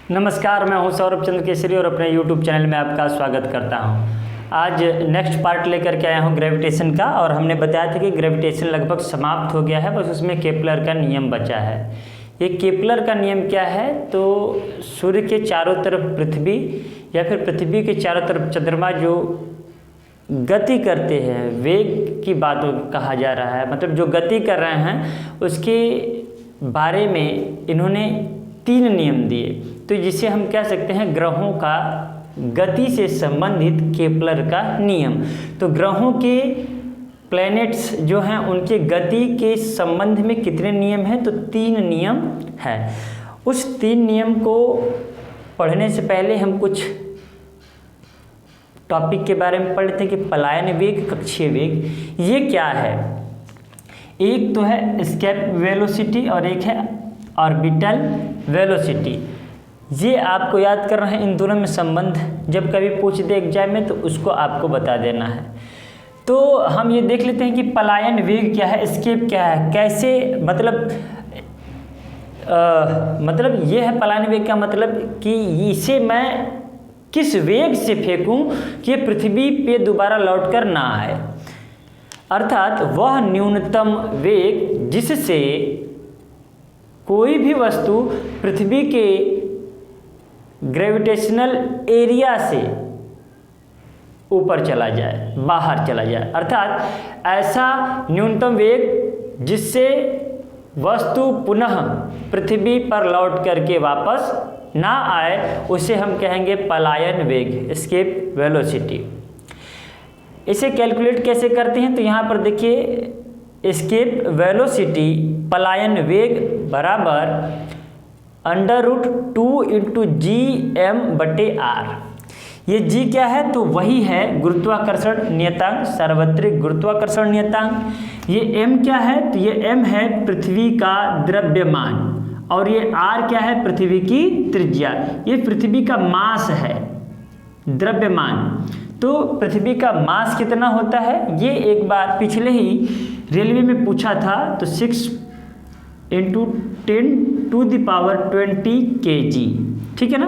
नमस्कार, मैं हूं सौरभ चंद्र केसरी और अपने YouTube चैनल में आपका स्वागत करता हूं। आज नेक्स्ट पार्ट लेकर के आया हूं ग्रेविटेशन का, और हमने बताया था कि ग्रेविटेशन लगभग समाप्त हो गया है, बस उसमें केपलर का नियम बचा है। ये केपलर का नियम क्या है? तो सूर्य के चारों तरफ पृथ्वी या फिर पृथ्वी के चारों तरफ चंद्रमा जो गति करते हैं, वेग की बात कहा जा रहा है, मतलब जो गति कर रहे हैं उसके बारे में इन्होंने 3 नियम दिए। तो जिसे हम कह सकते हैं ग्रहों का गति से संबंधित केपलर का नियम। तो ग्रहों के प्लैनेट्स जो हैं उनके गति के संबंध में कितने नियम हैं? तो 3 नियम हैं। उस 3 नियम को पढ़ने से पहले हम कुछ टॉपिक के बारे में पढ़ लेते हैं कि पलायन वेग, कक्षीय वेग ये क्या है। एक तो है एस्केप वेलोसिटी और एक है ऑर्बिटल वेलोसिटी। ये आपको याद करना है, इन दोनों में संबंध जब कभी पूछ दे एग्जाम में तो उसको आपको बता देना है। तो हम ये देख लेते हैं कि पलायन वेग क्या है, एस्केप क्या है, कैसे मतलब ये है पलायन वेग का मतलब कि इसे मैं किस वेग से फेंकूं कि पृथ्वी पे दोबारा लौटकर ना आए, अर्थात वह न्यूनतम वेग जिससे कोई भी वस्तु पृथ्वी के ग्रेविटेशनल एरिया से ऊपर चला जाए, बाहर चला जाए, अर्थात ऐसा न्यूनतम वेग जिससे वस्तु पुनः पृथ्वी पर लौट करके वापस ना आए, उसे हम कहेंगे पलायन वेग, एस्केप वेलोसिटी। इसे कैलकुलेट कैसे करते हैं? तो यहाँ पर देखिए, एस्केप वेलोसिटी पलायन वेग बराबर √2 × Gm/r। ये G क्या है? तो वही है गुरुत्वाकर्षण नियतांक, सार्वत्रिक गुरुत्वाकर्षण नियतांक। ये M क्या है? तो ये M है पृथ्वी का द्रव्यमान, और ये R क्या है? पृथ्वी की त्रिज्या। ये पृथ्वी का मास है, द्रव्यमान। तो पृथ्वी का मास कितना होता है? ये एक बार पिछले ही रेलवे में पूछा था, तो 6 × 10⁻20 kg, ठीक है ना।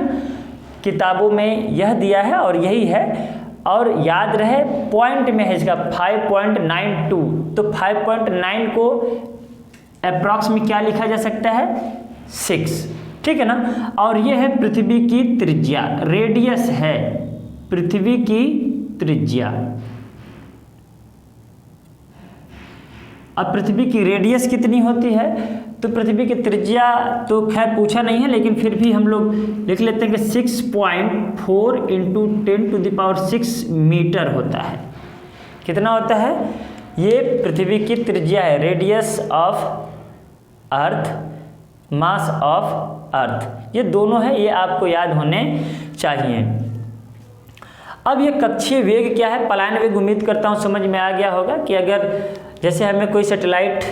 किताबों में यह दिया है और यही है, और याद रहे पॉइंट में है इसका 5.92। तो 5.9 को अप्रॉक्स में क्या लिखा जा सकता है? 6, ठीक है ना। और यह है पृथ्वी की त्रिज्या, रेडियस है पृथ्वी की त्रिज्या। अब पृथ्वी की रेडियस कितनी होती है? तो पृथ्वी की त्रिज्या तो खैर पूछा नहीं है, लेकिन फिर भी हम लोग लिख लेते हैं कि 6.4 × 10⁻6 मीटर होता है। कितना होता है? ये पृथ्वी की त्रिज्या है, radius of earth, mass of earth, ये दोनों है, ये आपको याद होने चाहिए। अब ये कक्षीय वेग क्या है? पलायन वेग उम्मीद करता हूँ समझ में आ गया होगा कि अगर जैसे हमें कोई सैटेलाइट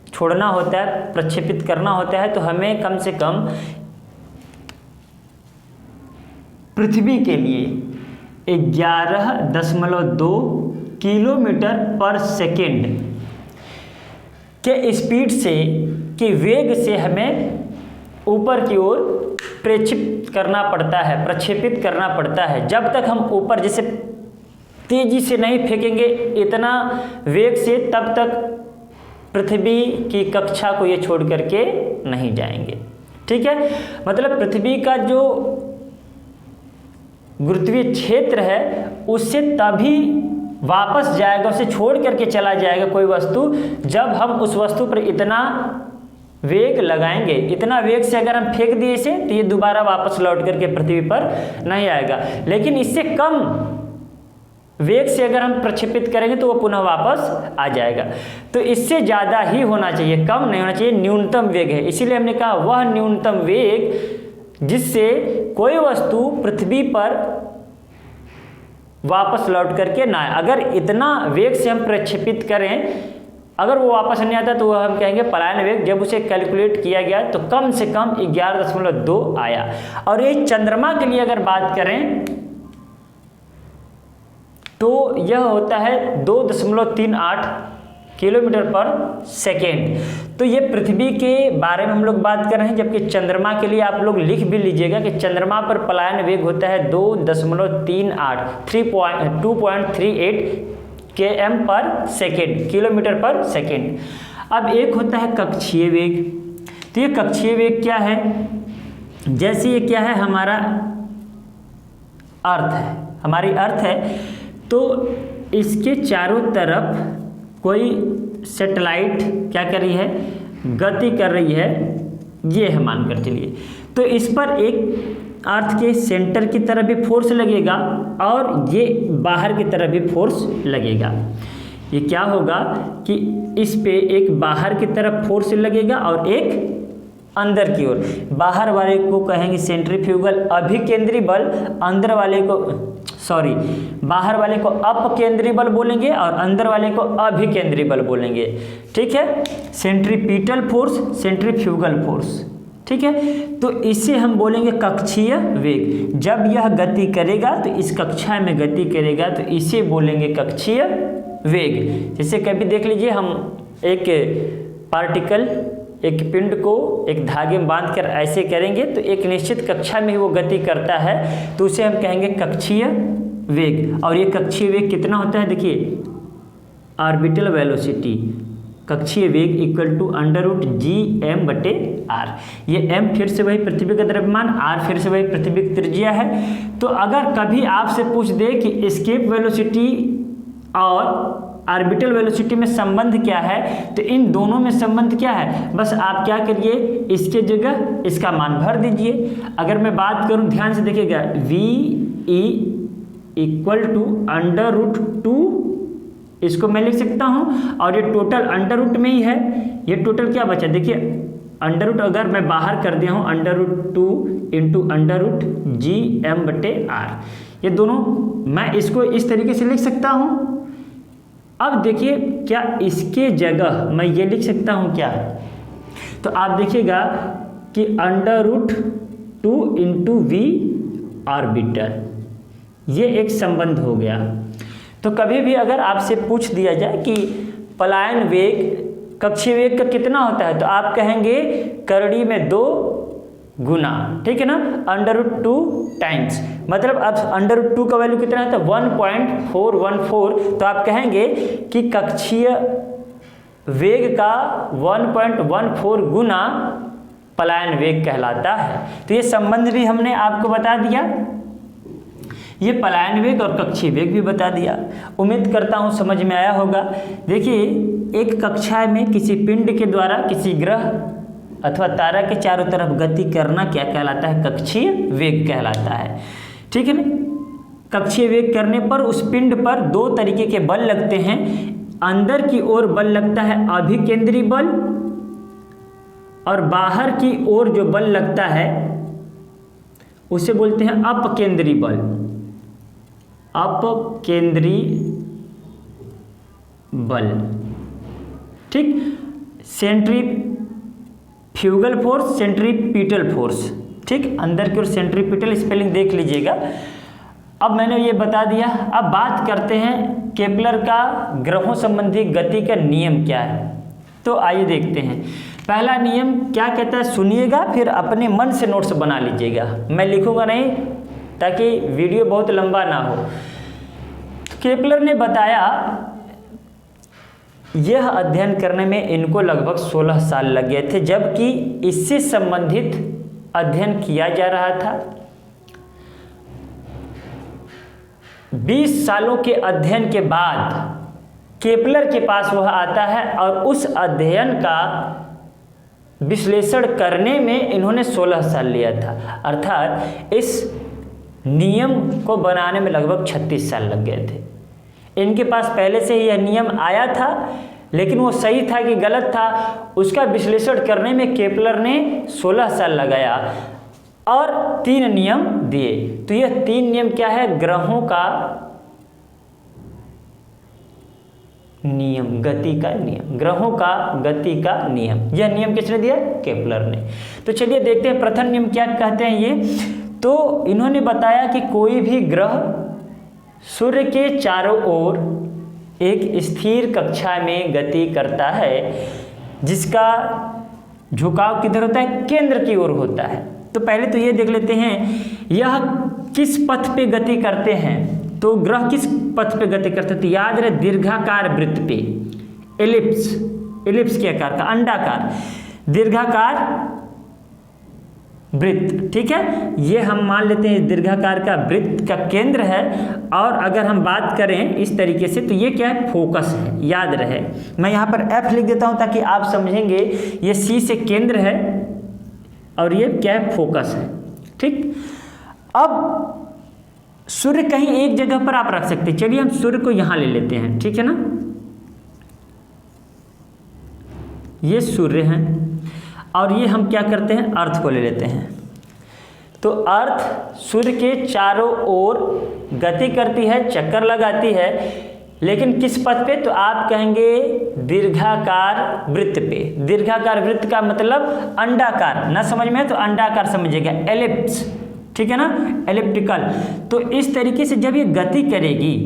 छोड़ना होता है, प्रक्षेपित करना होता है, तो हमें कम से कम पृथ्वी के लिए 11.2 km/s के स्पीड से, के वेग से हमें ऊपर की ओर प्रक्षेपित करना पड़ता है। जब तक हम ऊपर जैसे तेजी से नहीं फेंकेंगे इतना वेग से, तब तक पृथ्वी की कक्षा को ये छोड़ करके नहीं जाएंगे, ठीक है। मतलब पृथ्वी का जो गुरुत्वीय क्षेत्र है उससे तभी वापस जाएगा, उसे छोड़ करके चला जाएगा कोई वस्तु, जब हम उस वस्तु पर इतना वेग लगाएंगे। इतना वेग से अगर हम फेंक दिए इसे, तो ये दोबारा वापस लौट करके पृथ्वी पर नहीं आएगा। लेकिन इससे कम वेग से अगर हम प्रक्षेपित करेंगे तो वो पुनः वापस आ जाएगा। तो इससे ज़्यादा ही होना चाहिए, कम नहीं होना चाहिए, न्यूनतम वेग है। इसीलिए हमने कहा वह न्यूनतम वेग जिससे कोई वस्तु पृथ्वी पर वापस लौट करके ना आए। अगर इतना वेग से हम प्रक्षेपित करें, अगर वो वापस नहीं आता, तो वह हम कहेंगे पलायन वेग। जब उसे कैलकुलेट किया गया तो कम से कम 11.2 आया। और ये चंद्रमा के लिए अगर बात करें तो यह होता है 2.38 km/s। तो ये पृथ्वी के बारे में हम लोग बात कर रहे हैं, जबकि चंद्रमा के लिए आप लोग लिख भी लीजिएगा कि चंद्रमा पर पलायन वेग होता है 2.38 km पर सेकेंड, किलोमीटर पर सेकेंड। अब एक होता है कक्षीय वेग। तो ये कक्षीय वेग क्या है, जैसे ये क्या है, हमारा अर्थ है, हमारी अर्थ है, तो इसके चारों तरफ कोई सैटेलाइट क्या कर रही है, गति कर रही है, ये है मानकर चलिए। तो इस पर एक अर्थ के सेंटर की तरफ भी फोर्स लगेगा और ये बाहर की तरफ भी फोर्स लगेगा। ये क्या होगा कि इस पे एक बाहर की तरफ फोर्स लगेगा और एक अंदर की ओर। बाहर वाले को कहेंगे सेंट्रीफ्यूगल अभिकेंद्री बल, अंदर वाले को बाहर वाले को अपकेंद्री बल बोलेंगे और अंदर वाले को अभिकेंद्री बल बोलेंगे। ठीक है, सेंट्रीपिटल फोर्स, सेंट्रीफ्यूगल फोर्स। ठीक है, तो इसे हम बोलेंगे कक्षीय वेग। जब यह गति करेगा तो इस कक्षा में गति करेगा, तो इसे बोलेंगे कक्षीय वेग। जैसे कभी देख लीजिए, हम एक पार्टिकल, एक पिंड को एक धागे में बांधकर ऐसे करेंगे तो एक निश्चित कक्षा में वो गति करता है, तो उसे हम कहेंगे कक्षीय वेग। और ये कक्षीय वेग कितना होता है, देखिए ऑर्बिटल वेलोसिटी, कक्षीय वेग इक्वल टू √Gm/r। ये m फिर से वही पृथ्वी का द्रव्यमान, r फिर से वही पृथ्वी की त्रिज्या है। तो अगर कभी आपसे पूछ दे कि एस्केप वेलोसिटी और ऑर्बिटल वेलोसिटी में संबंध क्या है, तो इन दोनों में संबंध क्या है, बस आप क्या करिए, इसके जगह इसका मान भर दीजिए। अगर मैं बात करूं, ध्यान से देखिएगा, VE इक्वल टू √2, इसको मैं लिख सकता हूं, और ये टोटल अंडर में ही है। ये टोटल क्या बचा, देखिए अंडर अगर मैं बाहर कर दिया हूं, √2 इंटू √Gm/r, ये दोनों मैं इसको इस तरीके से लिख सकता हूं। अब देखिए, क्या इसके जगह मैं ये लिख सकता हूँ क्या, तो आप देखिएगा कि √2 इंटू V ऑर्बिटल, ये एक संबंध हो गया। तो कभी भी अगर आपसे पूछ दिया जाए कि पलायन वेग कक्षीय वेग का कितना होता है, तो आप कहेंगे करड़ी में 2 गुना, ठीक है ना, √2 टाइम्स, मतलब अब √2 का वैल्यू कितना है, तो 1.414। तो आप कहेंगे कि कक्षीय वेग का 1.14 गुना पलायन वेग कहलाता है। तो ये संबंध भी हमने आपको बता दिया, ये पलायन वेग और कक्षीय वेग भी बता दिया। उम्मीद करता हूँ समझ में आया होगा। देखिए, एक कक्षा में किसी पिंड के द्वारा किसी ग्रह अथवा तारा के चारों तरफ गति करना क्या कहलाता है, कक्षीय वेग कहलाता है। ठीक है ना, कक्षीय वेग करने पर उस पिंड पर 2 तरीके के बल लगते हैं। अंदर की ओर बल लगता है अभिकेंद्री बल, और बाहर की ओर जो बल लगता है उसे बोलते हैं अपकेंद्री बल, अपकेंद्री बल। ठीक, सेंट्रीफ्यूगल फोर्स, सेंट्रीपिटल फोर्स। ठीक, अंदर की ओर सेंट्रीपिटल, स्पेलिंग देख लीजिएगा। अब मैंने ये बता दिया। अब बात करते हैं केपलर का ग्रहों संबंधी गति का नियम क्या है। तो आइए देखते हैं। पहला नियम क्या कहता है, सुनिएगा, फिर अपने मन से नोट्स बना लीजिएगा, मैं लिखूंगा नहीं ताकि वीडियो बहुत लंबा ना हो। केपलर ने बताया, यह अध्ययन करने में इनको लगभग 16 साल लग गए थे, जबकि इससे संबंधित अध्ययन किया जा रहा था। 20 सालों के अध्ययन के बाद केपलर के पास वह आता है और उस अध्ययन का विश्लेषण करने में इन्होंने 16 साल लिया था। अर्थात इस नियम को बनाने में लगभग 36 साल लग गए थे। इनके पास पहले से ही यह नियम आया था, लेकिन वो सही था कि गलत था, उसका विश्लेषण करने में केपलर ने 16 साल लगाया और 3 नियम दिए। तो यह 3 नियम क्या है, ग्रहों का नियम, गति का नियम, ग्रहों का गति का नियम। यह नियम किसने दिया, केपलर ने। तो चलिए देखते हैं प्रथम नियम क्या कहते हैं ये। तो इन्होंने बताया कि कोई भी ग्रह सूर्य के चारों ओर एक स्थिर कक्षा में गति करता है जिसका झुकाव किधर होता है, केंद्र की ओर होता है। तो पहले तो ये देख लेते हैं यह किस पथ पे गति करते हैं, तो ग्रह किस पथ पे गति करते हैं, तो याद रहे दीर्घाकार वृत्त पे, एलिप्स के आकार का, अंडाकार दीर्घाकार वृत्त, ठीक है। ये हम मान लेते हैं दीर्घाकार का वृत्त का केंद्र है। और अगर हम बात करें इस तरीके से तो ये क्या है, फोकस है, याद रहे। मैं यहाँ पर F लिख देता हूँ ताकि आप समझेंगे ये C से केंद्र है और ये क्या है, फोकस है, ठीक। अब सूर्य कहीं एक जगह पर आप रख सकते हैं। चलिए हम सूर्य को यहाँ ले लेते हैं, ठीक है ना। ये सूर्य है और ये हम क्या करते हैं, अर्थ को ले लेते हैं। तो अर्थ सूर्य के चारों ओर गति करती है, चक्कर लगाती है, लेकिन किस पथ पे, तो आप कहेंगे दीर्घाकार वृत्त पे। दीर्घाकार वृत्त का मतलब अंडाकार, ना समझ में है तो अंडाकार समझिएगा, एलिप्स, ठीक है ना, एलिप्टिकल। तो इस तरीके से जब ये गति करेगी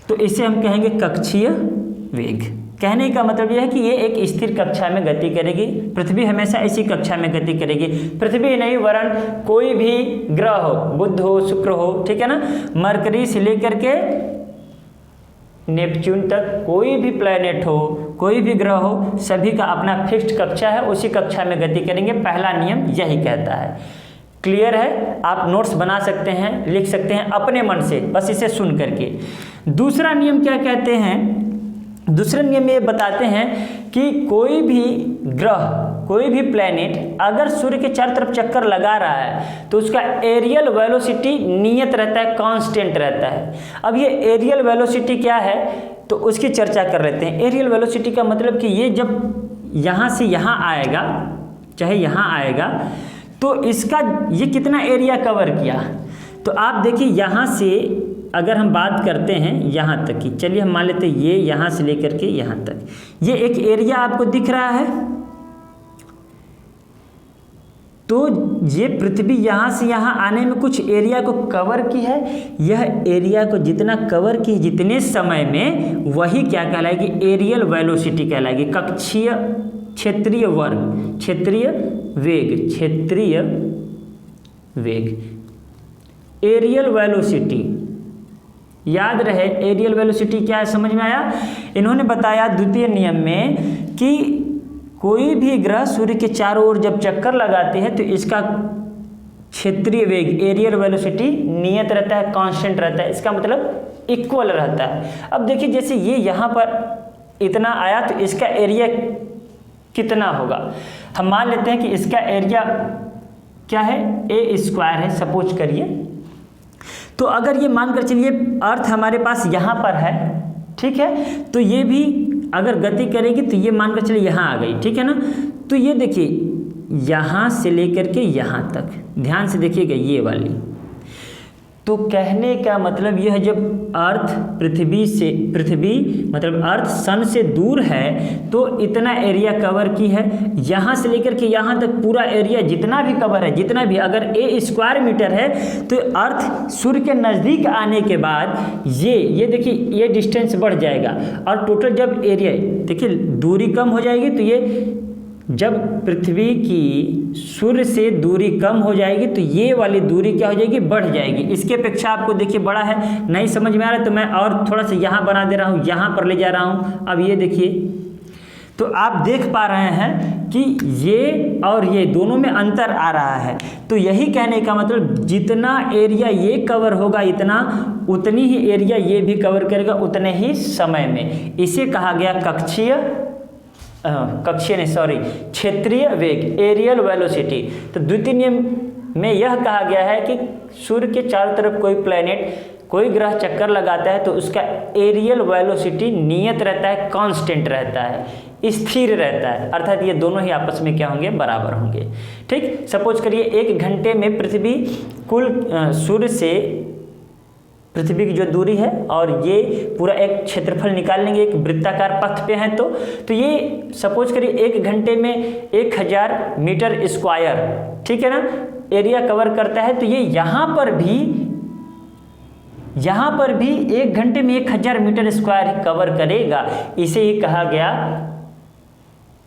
तो इसे हम कहेंगे कक्षीय वेग। कहने का मतलब यह है कि ये एक स्थिर कक्षा में गति करेगी। पृथ्वी हमेशा इसी कक्षा में गति करेगी। पृथ्वी नहीं वरन कोई भी ग्रह हो, बुध हो, शुक्र हो, ठीक है ना, मरकरी से लेकर के नेपच्यून तक कोई भी प्लैनेट हो, कोई भी ग्रह हो, सभी का अपना फिक्स्ड कक्षा है, उसी कक्षा में गति करेंगे। पहला नियम यही कहता है। क्लियर है, आप नोट्स बना सकते हैं, लिख सकते हैं अपने मन से, बस इसे सुन करके। दूसरा नियम क्या कहते हैं, दूसरे नियम में ये बताते हैं कि कोई भी ग्रह, कोई भी प्लैनेट अगर सूर्य के चारों तरफ चक्कर लगा रहा है तो उसका एरियल वेलोसिटी नियत रहता है, कांस्टेंट रहता है। अब ये एरियल वेलोसिटी क्या है तो उसकी चर्चा कर लेते हैं। एरियल वेलोसिटी का मतलब कि ये जब यहाँ से यहाँ आएगा, चाहे यहाँ आएगा, तो इसका ये कितना एरिया कवर किया। तो आप देखिए यहाँ से अगर हम बात करते हैं यहाँ तक की, चलिए हम मान लेते हैं ये यहाँ से लेकर के यहाँ तक, ये एक एरिया आपको दिख रहा है। तो ये पृथ्वी यहाँ से यहाँ आने में कुछ एरिया को कवर की है। यह एरिया को जितना कवर की जितने समय में, वही क्या कहलाएगी, एरियल वेलोसिटी कहलाएगी, कक्षीय क्षेत्रीय वर्ग, क्षेत्रीय वेग, क्षेत्रीय वेग, एरियल वेलोसिटी। याद रहे एरियल वेलोसिटी क्या है, समझ में आया। इन्होंने बताया द्वितीय नियम में कि कोई भी ग्रह सूर्य के चारों ओर जब चक्कर लगाते हैं तो इसका क्षेत्रीय वेग, एरियल वेलोसिटी नियत रहता है, कांस्टेंट रहता है। इसका मतलब इक्वल रहता है। अब देखिए जैसे ये यहाँ पर इतना आया तो इसका एरिया कितना होगा। हम मान लेते हैं कि इसका एरिया क्या है, ए स्क्वायर है, सपोज करिए। तो अगर ये मानकर चलिए अर्थ हमारे पास यहाँ पर है, ठीक है, तो ये भी अगर गति करेगी तो ये मानकर चलिए यहाँ आ गई, ठीक है ना। तो ये देखिए यहाँ से लेकर के यहाँ तक, ध्यान से देखिएगा ये वाली। तो कहने का मतलब यह, जब अर्थ पृथ्वी मतलब अर्थ सन से दूर है तो इतना एरिया कवर की है। यहाँ से लेकर के यहाँ तक पूरा एरिया जितना भी कवर है, जितना भी, अगर ए स्क्वायर मीटर है तो अर्थ सूर्य के नज़दीक आने के बाद ये देखिए ये डिस्टेंस बढ़ जाएगा। और टोटल जब एरिया देखिए दूरी कम हो जाएगी तो ये, जब पृथ्वी की सूर्य से दूरी कम हो जाएगी तो ये वाली दूरी क्या हो जाएगी, बढ़ जाएगी। इसके अपेक्षा आपको देखिए बड़ा है, नहीं समझ में आ रहा है तो मैं और थोड़ा सा यहाँ बना दे रहा हूँ, यहाँ पर ले जा रहा हूँ। अब ये देखिए, तो आप देख पा रहे हैं कि ये और ये दोनों में अंतर आ रहा है। तो यही कहने का मतलब जितना एरिया ये कवर होगा उतनी ही एरिया ये भी कवर करेगा उतने ही समय में। इसे कहा गया क्षेत्रीय वेग, एरियल वेलोसिटी। तो द्वितीय नियम में यह कहा गया है कि सूर्य के चारों तरफ कोई प्लैनेट, कोई ग्रह चक्कर लगाता है तो उसका एरियल वेलोसिटी नियत रहता है, कांस्टेंट रहता है, स्थिर रहता है। अर्थात ये दोनों ही आपस में क्या होंगे, बराबर होंगे। ठीक, सपोज करिए 1 घंटे में पृथ्वी कुल सूर्य से पृथ्वी की जो दूरी है और ये पूरा एक क्षेत्रफल निकाल लेंगे, एक वृत्ताकार पथ पे हैं तो ये सपोज करिए 1 घंटे में 1000 मीटर स्क्वायर, ठीक है ना, एरिया कवर करता है। तो ये यहाँ पर भी 1 घंटे में 1000 मीटर स्क्वायर कवर करेगा। इसे ही कहा गया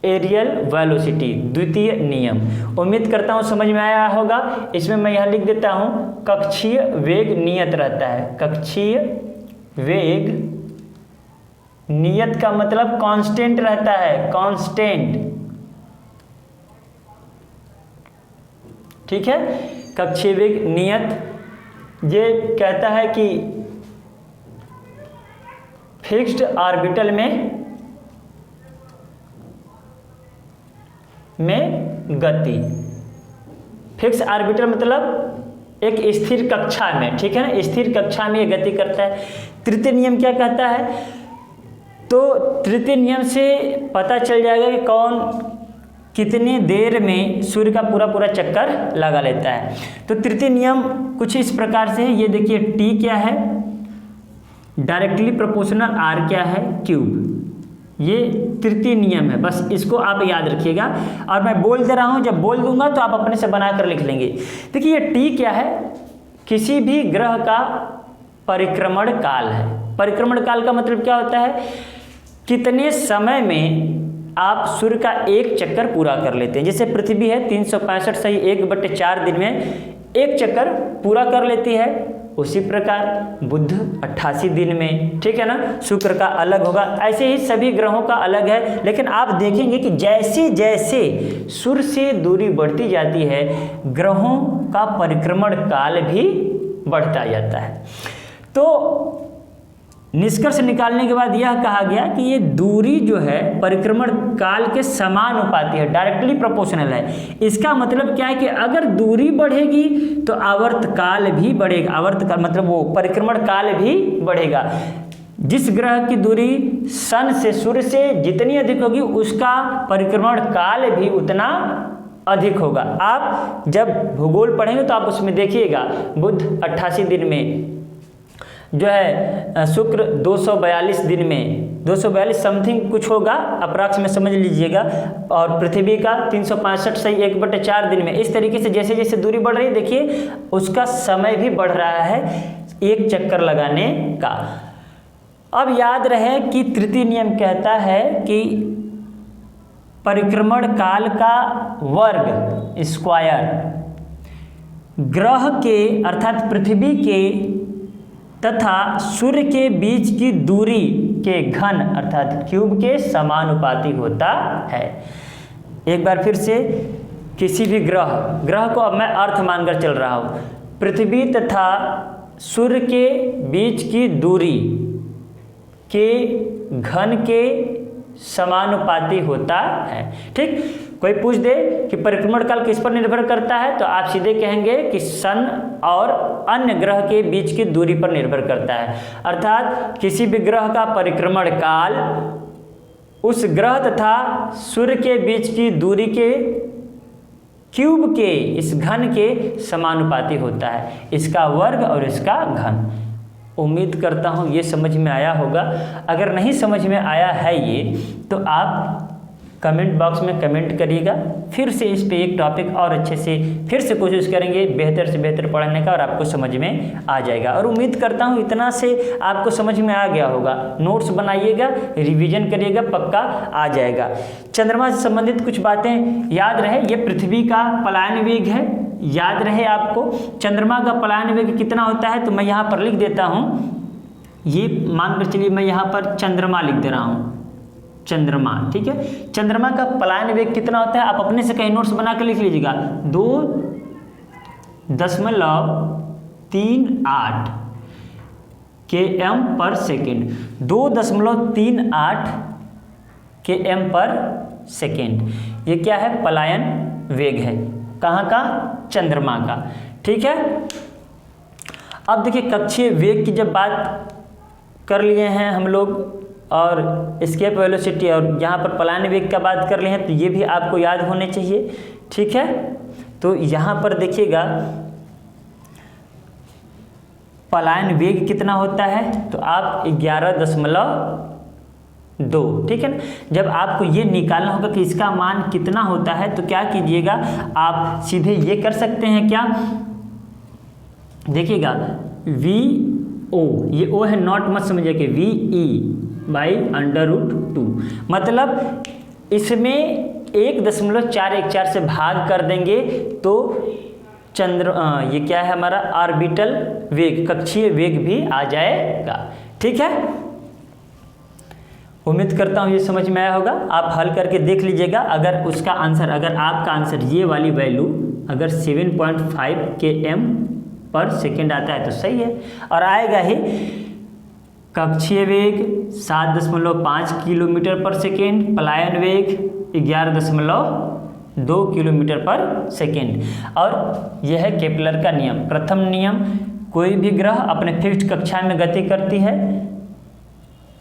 एरियल वेलोसिटी, द्वितीय नियम। उम्मीद करता हूँ समझ में आया होगा। इसमें मैं यहाँ लिख देता हूँ कक्षीय वेग नियत रहता है। कक्षीय वेग नियत का मतलब कांस्टेंट रहता है, कांस्टेंट, ठीक है। कक्षीय वेग नियत ये कहता है कि फिक्स्ड ऑर्बिटल में गति, फिक्स ऑर्बिटल मतलब एक स्थिर कक्षा में, ठीक है ना, स्थिर कक्षा में ये गति करता है। तृतीय नियम क्या कहता है, तो तृतीय नियम से पता चल जाएगा कि कौन कितनी देर में सूर्य का पूरा चक्कर लगा लेता है। तो तृतीय नियम कुछ इस प्रकार से है। ये देखिए T क्या है, डायरेक्टली प्रोपोर्शनल R क्या है, क्यूब। ये तृतीय नियम है, बस इसको आप याद रखिएगा। और मैं बोल दे रहा हूँ, जब बोल दूंगा तो आप अपने से बनाकर लिख लेंगे। देखिए ये T क्या है, किसी भी ग्रह का परिक्रमण काल है। परिक्रमण काल का मतलब क्या होता है, कितने समय में आप सूर्य का एक चक्कर पूरा कर लेते हैं। जैसे पृथ्वी है 365 सही 1/4 दिन में एक चक्कर पूरा कर लेती है, उसी प्रकार बुध 88 दिन में, ठीक है ना। शुक्र का अलग होगा, ऐसे ही सभी ग्रहों का अलग है। लेकिन आप देखेंगे कि जैसे जैसे सूर्य से दूरी बढ़ती जाती है, ग्रहों का परिक्रमण काल भी बढ़ता जाता है। तो निष्कर्ष निकालने के बाद यह कहा गया कि ये दूरी जो है परिक्रमण काल के समानुपाती है, डायरेक्टली प्रोपोर्शनल है। इसका मतलब क्या है कि अगर दूरी बढ़ेगी तो आवर्त काल भी बढ़ेगा। आवर्त काल मतलब वो परिक्रमण काल भी बढ़ेगा। जिस ग्रह की दूरी सन से, सूर्य से जितनी अधिक होगी, उसका परिक्रमण काल भी उतना अधिक होगा। आप जब भूगोल पढ़ेंगे तो आप उसमें देखिएगा, बुध 88 दिन में जो है, शुक्र 242 दिन में, 242 समथिंग कुछ होगा, अप्रॉक्स में समझ लीजिएगा, और पृथ्वी का 365 सही 1/4 दिन में। इस तरीके से जैसे जैसे दूरी बढ़ रही है, देखिए उसका समय भी बढ़ रहा है एक चक्कर लगाने का। अब याद रहे कि तृतीय नियम कहता है कि परिक्रमण काल का वर्ग स्क्वायर ग्रह के अर्थात पृथ्वी के तथा सूर्य के बीच की दूरी के घन अर्थात क्यूब के समानुपाती होता है। एक बार फिर से, किसी भी ग्रह को अब मैं अर्थ मानकर चल रहा हूँ, पृथ्वी तथा सूर्य के बीच की दूरी के घन के समानुपाती होता है, ठीक। कोई पूछ दे कि परिक्रमण काल किस पर निर्भर करता है, तो आप सीधे कहेंगे कि सन और अन्य ग्रह के बीच की दूरी पर निर्भर करता है। अर्थात किसी भी ग्रह का परिक्रमण काल उस ग्रह तथा सूर्य के बीच की दूरी के क्यूब के, इस घन के समानुपाती होता है, इसका वर्ग और इसका घन। उम्मीद करता हूँ ये समझ में आया होगा। अगर नहीं समझ में आया है ये, तो आप कमेंट बॉक्स में कमेंट करिएगा। फिर से इस पे एक टॉपिक और अच्छे से फिर से कोशिश करेंगे बेहतर से बेहतर पढ़ाने का, और आपको समझ में आ जाएगा। और उम्मीद करता हूँ इतना से आपको समझ में आ गया होगा। नोट्स बनाइएगा, रिवीजन करिएगा, पक्का आ जाएगा। चंद्रमा से संबंधित कुछ बातें याद रहे, ये पृथ्वी का पलायन वेग है, याद रहे आपको। चंद्रमा का पलायन वेग कितना होता है, तो मैं यहाँ पर लिख देता हूँ। ये मानकर चलिए मैं यहाँ पर चंद्रमा लिख दे रहा हूँ, चंद्रमा, ठीक है। चंद्रमा का पलायन वेग कितना होता है, आप अपने से कहीं नोट्स बना के लिख लीजिएगा। 2.38 km/s, 2.38 km/s। ये क्या है, पलायन वेग है। कहाँ का, चंद्रमा का, ठीक है। अब देखिए कक्षीय वेग की जब बात कर लिए हैं हम लोग, और एस्केप वेलोसिटी और यहाँ पर पलायन वेग का बात कर लिए हैं, तो ये भी आपको याद होने चाहिए, ठीक है। तो यहाँ पर देखिएगा पलायन वेग कितना होता है, तो आप 11.2, ठीक है ना। जब आपको ये निकालना होगा कि इसका मान कितना होता है, तो क्या कीजिएगा, आप सीधे ये कर सकते हैं। क्या देखिएगा, VO, ये O है, नॉट मत समझिए कि VE/√2, मतलब इसमें 1.414 से भाग कर देंगे तो ये क्या है हमारा ऑर्बिटल वेग, कक्षीय वेग भी आ जाएगा। ठीक है, उम्मीद करता हूँ ये समझ में आया होगा। आप हल करके देख लीजिएगा। अगर उसका आंसर, अगर आपका आंसर ये वाली वैल्यू अगर 7.5 km/s आता है तो सही है, और आएगा ही कक्षीय वेग 7.5 km/s, पलायन वेग 11.2 km/s। और यह है केपलर का नियम। प्रथम नियम, कोई भी ग्रह अपने फिक्स्ड कक्षा में गति करती है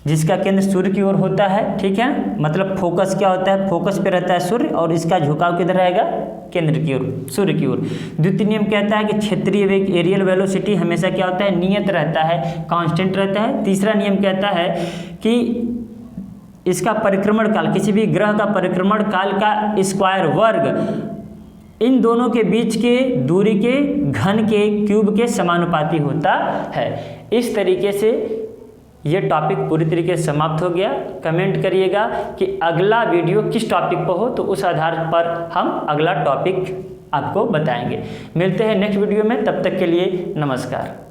जिसका केंद्र सूर्य की ओर होता है। ठीक है, मतलब फोकस क्या होता है, फोकस पे रहता है सूर्य, और इसका झुकाव किधर रहेगा, केंद्र की ओर, सूर्य की ओर। द्वितीय नियम कहता है कि क्षेत्रीय वेग, एरियल वेलोसिटी हमेशा क्या होता है, नियत रहता है, कांस्टेंट रहता है। तीसरा नियम कहता है कि इसका परिक्रमण काल, किसी भी ग्रह का परिक्रमण काल का स्क्वायर वर्ग इन दोनों के बीच के दूरी के घन के क्यूब के समानुपाती होता है। इस तरीके से ये टॉपिक पूरी तरीके से समाप्त हो गया। कमेंट करिएगा कि अगला वीडियो किस टॉपिक पर हो, तो उस आधार पर हम अगला टॉपिक आपको बताएंगे। मिलते हैं नेक्स्ट वीडियो में, तब तक के लिए नमस्कार।